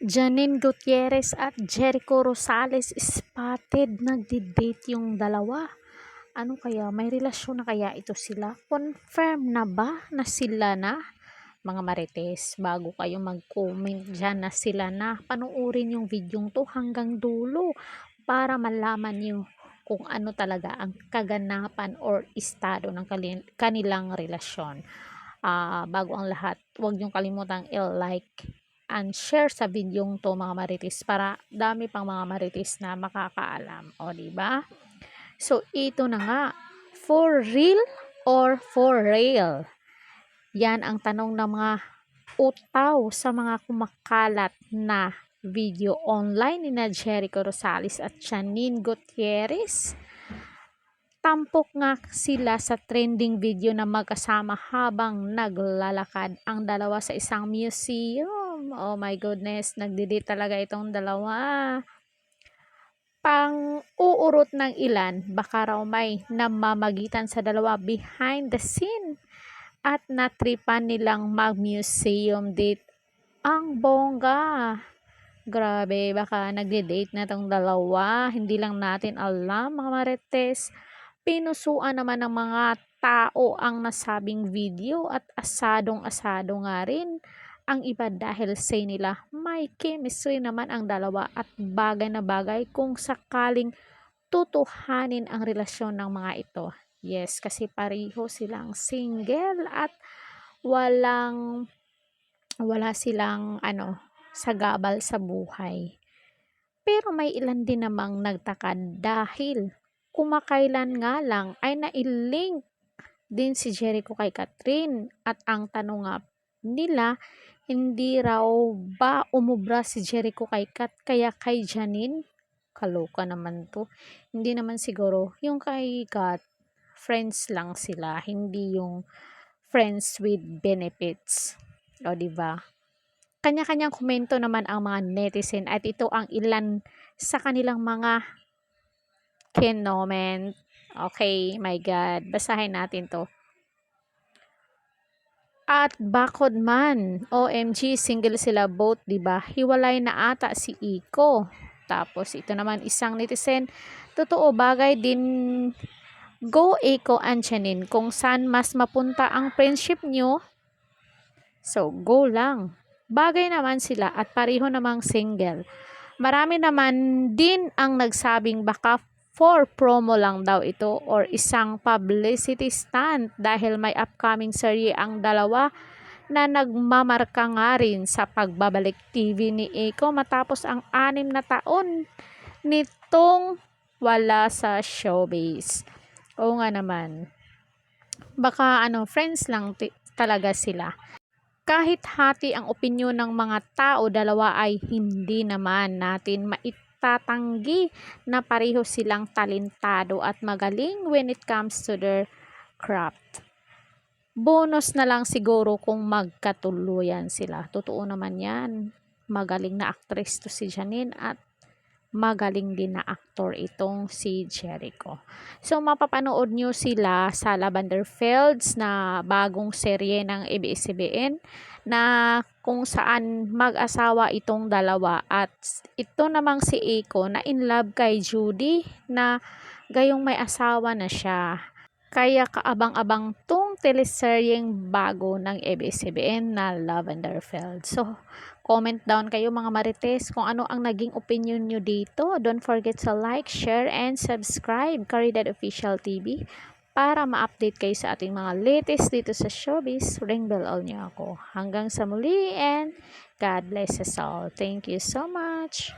Janine Gutierrez at Jericho Rosales spotted nagdi-date yung dalawa. Ano kaya? May relasyon na kaya ito sila? Confirm na ba na sila na? Mga marites, bago kayo mag-comment dyan na sila na, panuorin yung videong to hanggang dulo para malaman nyo kung ano talaga ang kaganapan or estado ng kanilang relasyon. Bago ang lahat, huwag niyong kalimutang i-like and share sa videong to mga marites para dami pang mga marites na makakaalam. O diba? So ito na nga, for real or for real? Yan ang tanong ng mga utaw sa mga kumakalat na video online ni na Jericho Rosales at Janine Gutierrez. Tampok nga sila sa trending video na magkasama habang naglalakad ang dalawa sa isang museum. Oh my goodness, nagdidate talaga itong dalawa. Pang-uurot ng ilan, baka raw may namamagitan sa dalawa behind the scene at natripan nilang mag-museum date. Ang bongga. Grabe, baka nagde-date na tong dalawa. Hindi lang natin alam, mga marites. Pinusuan naman ng mga tao ang nasabing video at asadong-asado nga rin ang iba dahil say nila may chemistry naman ang dalawa at bagay na bagay kung sakaling tutuhanin ang relasyon ng mga ito. Yes, kasi pareho silang single at wala silang sagabal sa buhay. Pero may ilan din namang nagtaka dahil kumakailan nga lang ay nailink din si Jericho kay Catherine at ang tanong nga nila, hindi raw ba umubra si Jericho kay Kat kaya kay Janine? Kaloka naman to. Hindi naman siguro yung kay Kat, friends lang sila, hindi yung friends with benefits. O diba? Kanya-kanyang komento naman ang mga netizen at ito ang ilan sa kanilang mga kinoment. Okay, my God. Basahin natin to. At bakod man, OMG, single sila both, diba? Hiwalay na ata si Iko. Tapos, ito naman isang netizen, totoo bagay din, go Iko and Janine, kung saan mas mapunta ang friendship nyo, so go lang. Bagay naman sila at pareho namang single. Marami naman din ang nagsabing baka for promo lang daw ito or isang publicity stunt dahil may upcoming serye ang dalawa na nagmamarka nga rin sa pagbabalik TV ni Eko matapos ang 6 na taon nitong wala sa showbiz. Oo nga naman. Baka friends lang talaga sila. Kahit hati ang opinyon ng mga tao, dalawa ay hindi naman natin maitatanggi na pareho silang talentado at magaling when it comes to their craft. Bonus na lang siguro kung magkatuluyan sila. Totoo naman yan. Magaling na actress to si Janine at magaling din na aktor itong si Jericho. So mapapanood nyo sila sa Lavender Fields na bagong serye ng ABS-CBN na kung saan mag-asawa itong dalawa at ito namang si Eko na in love kay Judy na gayong may asawa na siya. Kaya kaabang-abang tong teleseryeng bago ng ABS-CBN na Lavender Fields. So comment down kayo mga marites kung ano ang naging opinion nyo dito. Don't forget to like, share, and subscribe Caridad Official TV para ma-update kayo sa ating mga latest dito sa showbiz. Ring bell all nyo ako. Hanggang sa muli and God bless us all. Thank you so much.